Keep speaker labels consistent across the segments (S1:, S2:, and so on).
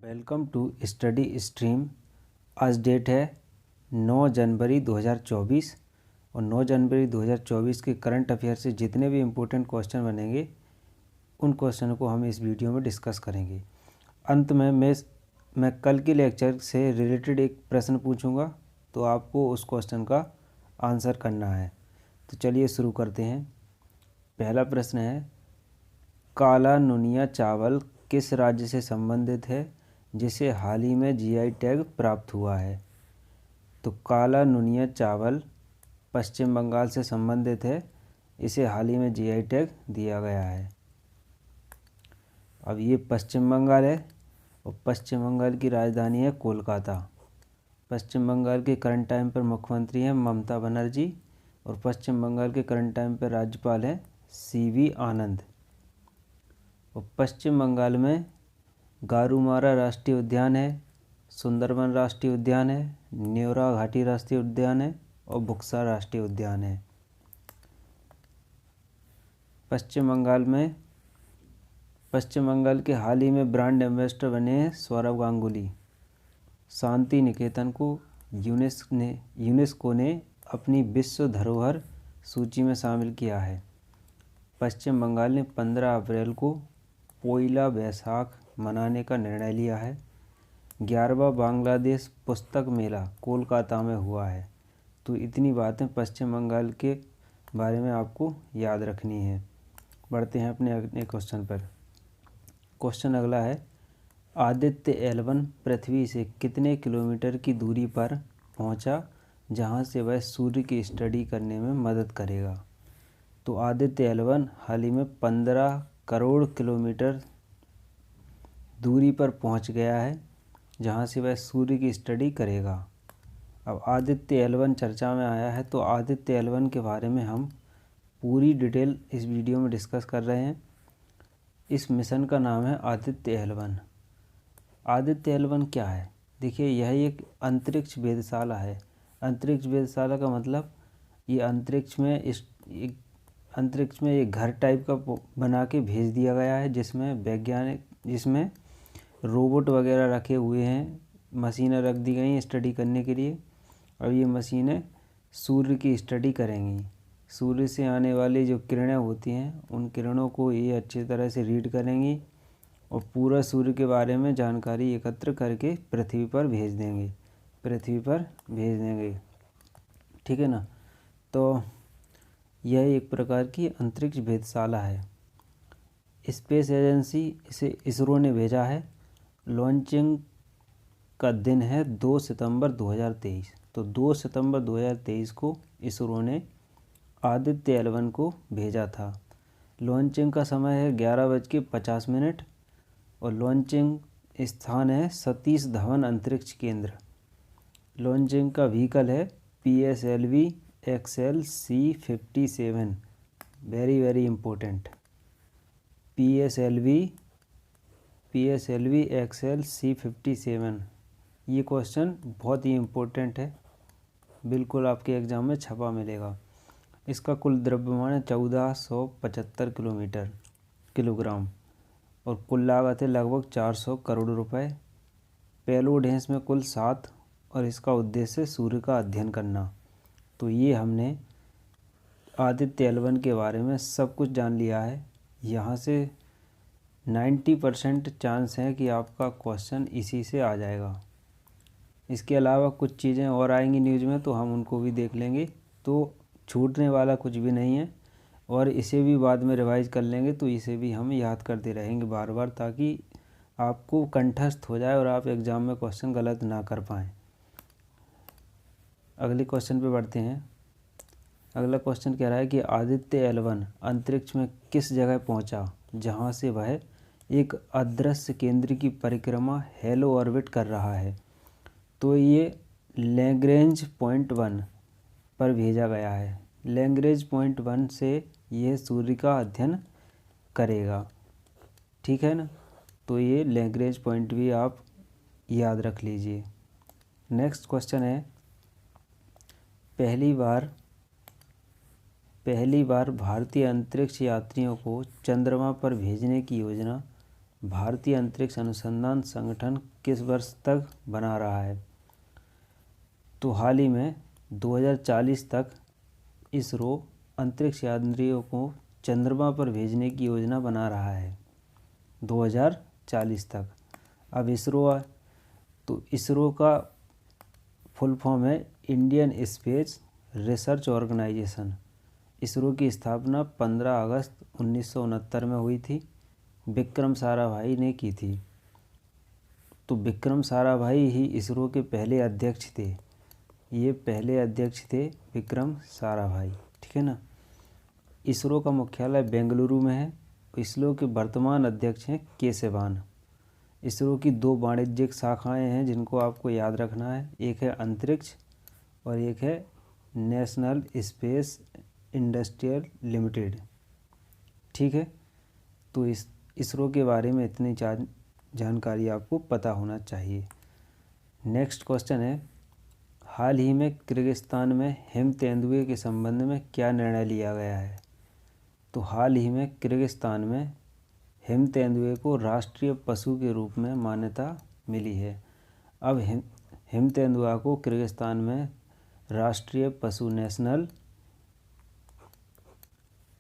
S1: Welcome to Study Stream. आज date है 9 जनवरी 2024 और 9 जनवरी 2024 के करंट अफेयर से जितने भी इम्पोर्टेंट क्वेश्चन बनेंगे उन क्वेश्चन को हम इस वीडियो में डिस्कस करेंगे। अंत में मैं कल के लेक्चर से रिलेटेड एक प्रश्न पूछूंगा, तो आपको उस क्वेश्चन का आंसर करना है। तो चलिए शुरू करते हैं। पहला प्रश्न है, काला नुनिया चावल किस राज्य से संबंधित है जिसे हाल ही में जीआई टैग प्राप्त हुआ है? तो काला नुनिया चावल पश्चिम बंगाल से संबंधित है, इसे हाल ही में जीआई टैग दिया गया है। अब ये पश्चिम बंगाल है और पश्चिम बंगाल की राजधानी है कोलकाता। पश्चिम बंगाल के करंट टाइम पर मुख्यमंत्री हैं ममता बनर्जी और पश्चिम बंगाल के करंट टाइम पर राज्यपाल हैं सीवी आनंद। और पश्चिम बंगाल में गारुमारा राष्ट्रीय उद्यान है, सुंदरबन राष्ट्रीय उद्यान है, न्योरा घाटी राष्ट्रीय उद्यान है और बुक्सा राष्ट्रीय उद्यान है। पश्चिम बंगाल के हाल ही में ब्रांड एम्बेसडर बने हैं सौरव गांगुली। शांति निकेतन को यूनेस्को ने अपनी विश्व धरोहर सूची में शामिल किया है। पश्चिम बंगाल ने 15 अप्रैल को पोइला बैसाख मनाने का निर्णय लिया है। 11वां बांग्लादेश पुस्तक मेला कोलकाता में हुआ है। तो इतनी बातें पश्चिम बंगाल के बारे में आपको याद रखनी है। बढ़ते हैं अपने अगले क्वेश्चन पर। क्वेश्चन अगला है, आदित्य L1 पृथ्वी से कितने किलोमीटर की दूरी पर पहुंचा जहां से वह सूर्य की स्टडी करने में मदद करेगा? तो आदित्य L1 हाल ही में 15 करोड़ किलोमीटर दूरी पर पहुंच गया है जहां से वह सूर्य की स्टडी करेगा। अब आदित्य L1 चर्चा में आया है, तो आदित्य L1 के बारे में हम पूरी डिटेल इस वीडियो में डिस्कस कर रहे हैं। इस मिशन का नाम है आदित्य L1। आदित्य L1 क्या है? देखिए, यह एक अंतरिक्ष वेधशाला है। अंतरिक्ष वेधशाला का मतलब ये अंतरिक्ष में एक घर टाइप का बना के भेज दिया गया है, जिसमें रोबोट वगैरह रखे हुए हैं, मशीनें रख दी गई हैं स्टडी करने के लिए। और ये मशीनें सूर्य की स्टडी करेंगी। सूर्य से आने वाली जो किरणें होती हैं उन किरणों को ये अच्छी तरह से रीड करेंगी और पूरा सूर्य के बारे में जानकारी एकत्र करके पृथ्वी पर भेज देंगे। ठीक है ना? तो यह एक प्रकार की अंतरिक्ष वेधशाला है। स्पेस एजेंसी इसे इसरो ने भेजा है। लॉन्चिंग का दिन है 2 सितंबर 2023। तो 2 सितंबर 2023 को इसरो ने आदित्य L1 को भेजा था। लॉन्चिंग का समय है 11:50 और लॉन्चिंग स्थान है सतीश धवन अंतरिक्ष केंद्र। लॉन्चिंग का व्हीकल है PSLV XL-C57। Very very important. PSLV XL-C57। ये क्वेश्चन बहुत ही इम्पोर्टेंट है, बिल्कुल आपके एग्ज़ाम में छपा मिलेगा। इसका कुल द्रव्यमान है 1475 किलोग्राम और कुल लागत है लगभग 400 करोड़ रुपए। पेलोड है इसमें कुल 7 और इसका उद्देश्य सूर्य का अध्ययन करना। तो ये हमने आदित्य L1 के बारे में सब कुछ जान लिया है। यहाँ से 90% चांस है कि आपका क्वेश्चन इसी से आ जाएगा। इसके अलावा कुछ चीज़ें और आएंगी न्यूज़ में, तो हम उनको भी देख लेंगे। तो छूटने वाला कुछ भी नहीं है और इसे भी बाद में रिवाइज कर लेंगे। तो इसे भी हम याद करते रहेंगे बार बार, ताकि आपको कंठस्थ हो जाए और आप एग्ज़ाम में क्वेश्चन गलत ना कर पाएँ। अगले क्वेश्चन पे बढ़ते हैं। अगला क्वेश्चन कह रहा है कि आदित्य L1 अंतरिक्ष में किस जगह पहुंचा जहां से वह एक अदृश्य केंद्र की परिक्रमा हेलो ऑर्बिट कर रहा है? तो ये लैग्रेंज पॉइंट 1 पर भेजा गया है। लैग्रेंज पॉइंट 1 से यह सूर्य का अध्ययन करेगा। ठीक है ना? तो ये लैग्रेंज पॉइंट भी आप याद रख लीजिए। नेक्स्ट क्वेश्चन है, पहली बार भारतीय अंतरिक्ष यात्रियों को चंद्रमा पर भेजने की योजना भारतीय अंतरिक्ष अनुसंधान संगठन किस वर्ष तक बना रहा है? तो हाल ही में 2040 तक इसरो अंतरिक्ष यात्रियों को चंद्रमा पर भेजने की योजना बना रहा है, 2040 तक। अब इसरो का फुल फॉर्म है Indian Space Research Organisation. ISRO की स्थापना 15 अगस्त 1969 में हुई थी, विक्रम साराभाई ने की थी। तो विक्रम साराभाई ही इसरो के पहले अध्यक्ष थे। ये पहले अध्यक्ष थे विक्रम साराभाई, ठीक है ना। इसरो का मुख्यालय बेंगलुरु में है। इसरो के वर्तमान अध्यक्ष हैं के सिवान। इसरो की 2 वाणिज्यिक शाखाएं हैं जिनको आपको याद रखना है, एक है अंतरिक्ष और एक है नेशनल स्पेस इंडस्ट्रियल लिमिटेड, ठीक है। तो इसरो के बारे में इतनी जानकारी आपको पता होना चाहिए। नेक्स्ट क्वेश्चन है, हाल ही में किर्गिस्तान में हिम तेंदुए के संबंध में क्या निर्णय लिया गया है? तो हाल ही में किर्गिस्तान में हिम तेंदुए को राष्ट्रीय पशु के रूप में मान्यता मिली है। अब हिम तेंदुआ को किर्गिस्तान में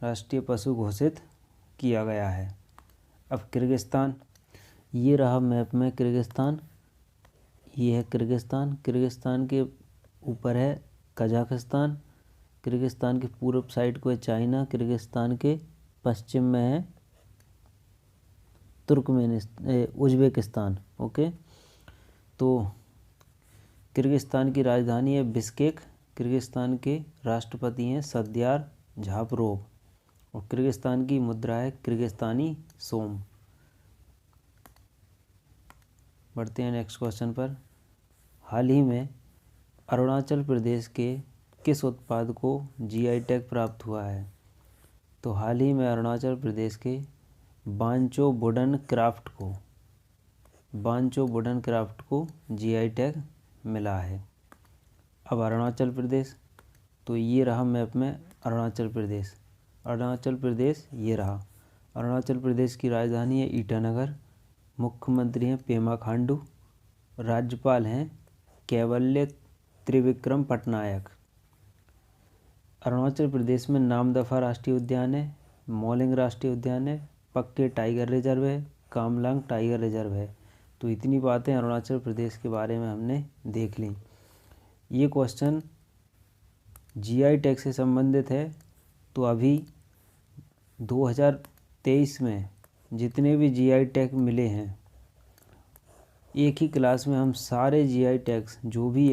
S1: राष्ट्रीय पशु घोषित किया गया है। अब किर्गिस्तान, ये रहा मैप में किर्गिस्तान, ये है किर्गिस्तान। किर्गिस्तान के ऊपर है कजाकिस्तान, किर्गिस्तान के पूर्व साइड को है चाइना, किर्गिस्तान के पश्चिम में है उज्बेकिस्तान। ओके, तो किर्गिस्तान की राजधानी है बिश्केक। किर्गिस्तान के राष्ट्रपति हैं सदयार झापरोव और किर्गिस्तान की मुद्रा है किर्गिस्तानी सोम। बढ़ते हैं नेक्स्ट क्वेश्चन पर। हाल ही में अरुणाचल प्रदेश के किस उत्पाद को जीआई टैग प्राप्त हुआ है? तो हाल ही में अरुणाचल प्रदेश के बांचो वुडन क्राफ्ट को जीआई टैग मिला है। अब अरुणाचल प्रदेश, तो ये रहा मैप में अरुणाचल प्रदेश ये रहा। अरुणाचल प्रदेश की राजधानी है ईटानगर, मुख्यमंत्री हैं पेमा खांडू, राज्यपाल हैं कैवल्य त्रिविक्रम पटनायक। अरुणाचल प्रदेश में नामदफा राष्ट्रीय उद्यान है, मौलिंग राष्ट्रीय उद्यान है, पक्के टाइगर रिजर्व है, कामलांग टाइगर रिजर्व है। तो इतनी बातें अरुणाचल प्रदेश के बारे में हमने देख ली। ये क्वेश्चन जीआई टैग से संबंधित है। तो अभी 2023 में जितने भी जीआई टैग मिले हैं, एक ही क्लास में हम सारे जीआई टैग्स जो भी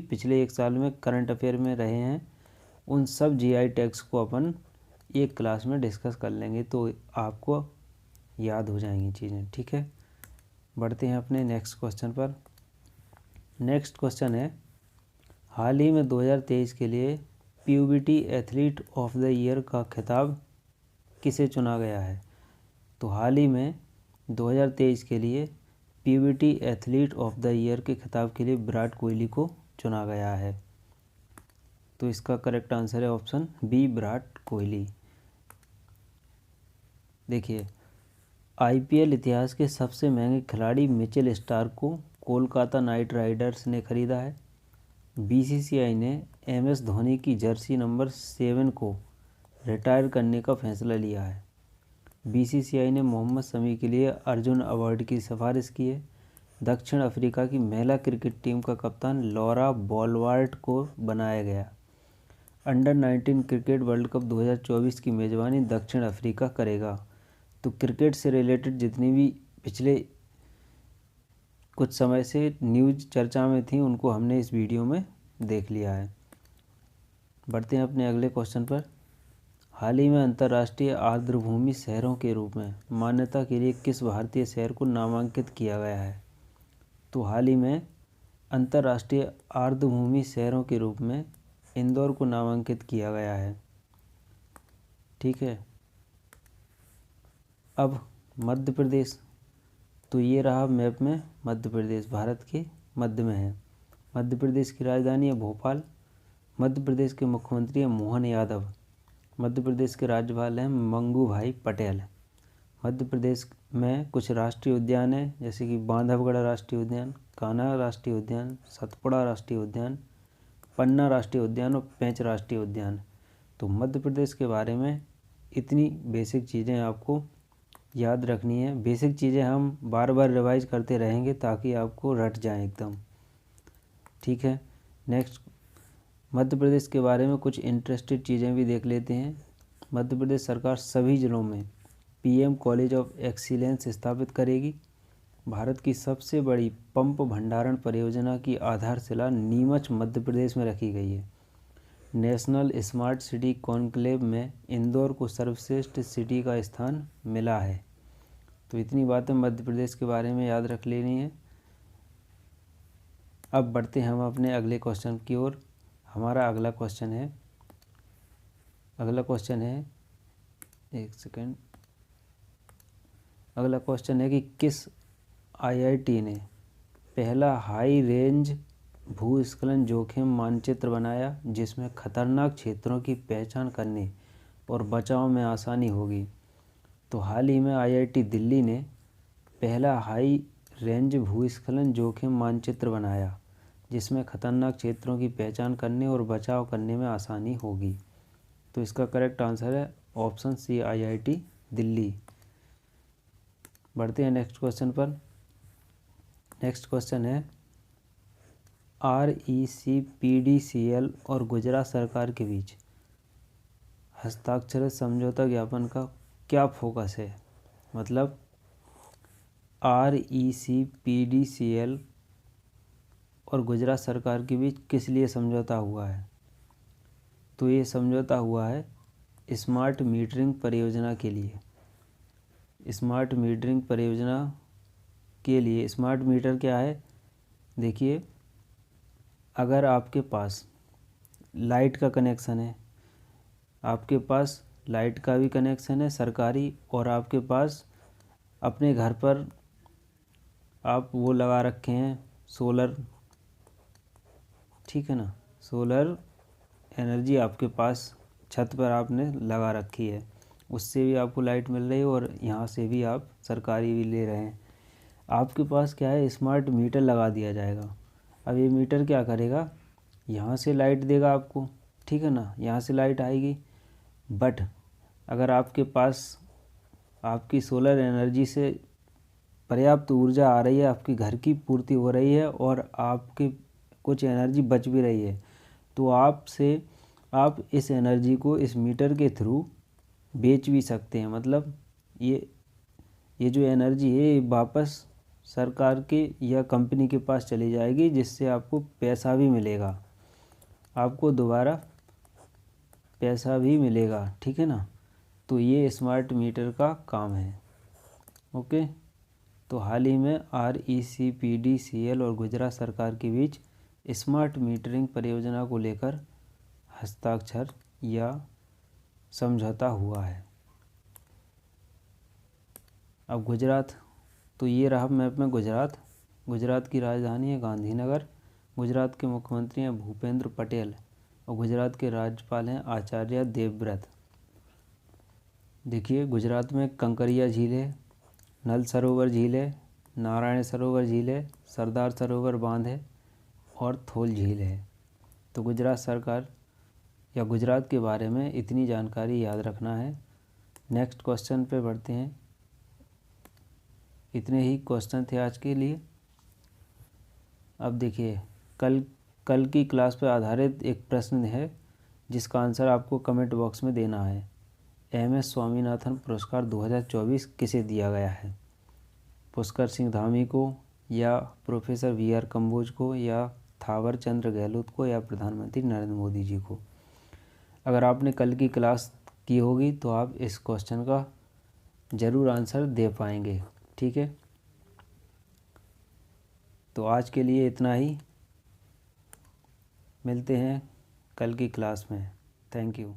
S1: पिछले 1 साल में करंट अफेयर में रहे हैं, उन सब जीआई टैग्स को अपन एक क्लास में डिस्कस कर लेंगे, तो आपको याद हो जाएंगी चीज़ें, ठीक है। बढ़ते हैं अपने नेक्स्ट क्वेश्चन पर। नेक्स्ट क्वेश्चन है, हाल ही में 2023 के लिए puberty athlete of the year का खिताब किसे चुना गया है? तो हाल ही में 2023 के लिए puberty athlete of the year के खिताब के लिए विराट कोहली को चुना गया है। तो इसका करेक्ट आंसर है ऑप्शन बी, विराट कोहली। देखिए, आईपीएल इतिहास के सबसे महंगे खिलाड़ी मिचेल स्टार्क को कोलकाता नाइट राइडर्स ने खरीदा है। बीसीसीआई ने एमएस धोनी की जर्सी नंबर 7 को रिटायर करने का फैसला लिया है। बीसीसीआई ने मोहम्मद शमी के लिए अर्जुन अवार्ड की सिफारिश की है। दक्षिण अफ्रीका की महिला क्रिकेट टीम का कप्तान लॉरा बॉलवार्ट को बनाया गया। अंडर 19 क्रिकेट वर्ल्ड कप 2024 की मेज़बानी दक्षिण अफ्रीका करेगा। तो क्रिकेट से रिलेटेड जितनी भी पिछले कुछ समय से न्यूज़ चर्चा में थी, उनको हमने इस वीडियो में देख लिया है। बढ़ते हैं अपने अगले क्वेश्चन पर। हाल ही में अंतर्राष्ट्रीय आर्द्रभूमि शहरों के रूप में मान्यता के लिए किस भारतीय शहर को नामांकित किया गया है? तो हाल ही में अंतर्राष्ट्रीय आर्द्रभूमि शहरों के रूप में इंदौर को नामांकित किया गया है, ठीक है। अब मध्य प्रदेश, तो ये रहा मैप में मध्य प्रदेश, भारत के मध्य में है। मध्य प्रदेश की राजधानी है भोपाल। मध्य प्रदेश के मुख्यमंत्री हैं मोहन यादव। मध्य प्रदेश के राज्यपाल हैं मंगू भाई पटेल। मध्य प्रदेश में कुछ राष्ट्रीय उद्यान हैं, जैसे कि बांधवगढ़ राष्ट्रीय उद्यान, कान्हा राष्ट्रीय उद्यान, सतपुड़ा राष्ट्रीय उद्यान, पन्ना राष्ट्रीय उद्यान और पेंच राष्ट्रीय उद्यान। तो मध्य प्रदेश के बारे में इतनी बेसिक चीज़ें आपको याद रखनी है। बेसिक चीज़ें हम बार बार रिवाइज करते रहेंगे ताकि आपको रट जाए एकदम, ठीक है। नेक्स्ट, मध्य प्रदेश के बारे में कुछ इंटरेस्टेड चीज़ें भी देख लेते हैं। मध्य प्रदेश सरकार सभी जिलों में पीएम कॉलेज ऑफ एक्सीलेंस स्थापित करेगी। भारत की सबसे बड़ी पंप भंडारण परियोजना की आधारशिला नीमच मध्य प्रदेश में रखी गई है। नेशनल स्मार्ट सिटी कॉन्क्लेव में इंदौर को सर्वश्रेष्ठ सिटी का स्थान मिला है। तो इतनी बातें मध्य प्रदेश के बारे में याद रख लेनी है। अब बढ़ते हैं हम अपने अगले क्वेश्चन की ओर। हमारा अगला क्वेश्चन है एक सेकेंड। अगला क्वेश्चन है कि किस आईआईटी ने पहला हाई रेंज भूस्खलन जोखिम मानचित्र बनाया जिसमें खतरनाक क्षेत्रों की पहचान करने और बचाव में आसानी होगी। तो हाल ही में आईआईटी दिल्ली ने पहला हाई रेंज भूस्खलन जोखिम मानचित्र बनाया जिसमें खतरनाक क्षेत्रों की पहचान करने और बचाव करने में आसानी होगी। तो इसका करेक्ट आंसर है ऑप्शन सी, आईआईटी दिल्ली। बढ़ते हैं नेक्स्ट क्वेश्चन पर। नेक्स्ट क्वेश्चन है REC-PDCL और गुजरात सरकार के बीच हस्ताक्षरित समझौता ज्ञापन का क्या फोकस है। मतलब REC-PDCL और गुजरात सरकार के बीच किस लिए समझौता हुआ है। तो ये समझौता हुआ है स्मार्ट मीटरिंग परियोजना के लिए। स्मार्ट मीटरिंग परियोजना के लिए स्मार्ट मीटर क्या है, देखिए, अगर आपके पास लाइट का कनेक्शन है, आपके पास लाइट का भी कनेक्शन है सरकारी, और आपके पास अपने घर पर आप वो लगा रखे हैं सोलर, ठीक है ना, सोलर एनर्जी आपके पास छत पर आपने लगा रखी है, उससे भी आपको लाइट मिल रही है और यहाँ से भी आप सरकारी भी ले रहे हैं। आपके पास क्या है, स्मार्ट मीटर लगा दिया जाएगा। अब ये मीटर क्या करेगा, यहाँ से लाइट देगा आपको, ठीक है ना, यहाँ से लाइट आएगी। बट अगर आपके पास आपकी सोलर एनर्जी से पर्याप्त ऊर्जा आ रही है, आपकी घर की पूर्ति हो रही है और आपकी कुछ एनर्जी बच भी रही है, तो आप इस एनर्जी को इस मीटर के थ्रू बेच भी सकते हैं। मतलब ये जो एनर्जी है ये वापस सरकार के या कंपनी के पास चली जाएगी, जिससे आपको पैसा भी मिलेगा, आपको दोबारा पैसा भी मिलेगा, ठीक है ना। तो ये स्मार्ट मीटर का काम है। ओके, तो हाल ही में REC-PDCL और गुजरात सरकार के बीच स्मार्ट मीटरिंग परियोजना को लेकर हस्ताक्षर या समझौता हुआ है। अब गुजरात, तो ये रहा मैप में गुजरात की राजधानी है गांधीनगर, गुजरात के मुख्यमंत्री हैं भूपेंद्र पटेल और गुजरात के राज्यपाल हैं आचार्य देवव्रत। देखिए, गुजरात में कंकरिया झील है, नल सरोवर झील है, नारायण सरोवर झील है, सरदार सरोवर बांध है और थोल झील है। तो गुजरात सरकार या गुजरात के बारे में इतनी जानकारी याद रखना है। नेक्स्ट क्वेश्चन पे बढ़ते हैं। इतने ही क्वेश्चन थे आज के लिए। अब देखिए, कल की क्लास पर आधारित एक प्रश्न है जिसका आंसर आपको कमेंट बॉक्स में देना है। MS स्वामीनाथन पुरस्कार 2024 किसे दिया गया है। पुष्कर सिंह धामी को, या प्रोफेसर VR कम्बोज को, या थावर चंद गहलोत को, या प्रधानमंत्री नरेंद्र मोदी जी को। अगर आपने कल की क्लास की होगी तो आप इस क्वेश्चन का ज़रूर आंसर दे पाएंगे, ठीक है। तो आज के लिए इतना ही, मिलते हैं कल की क्लास में। Thank you.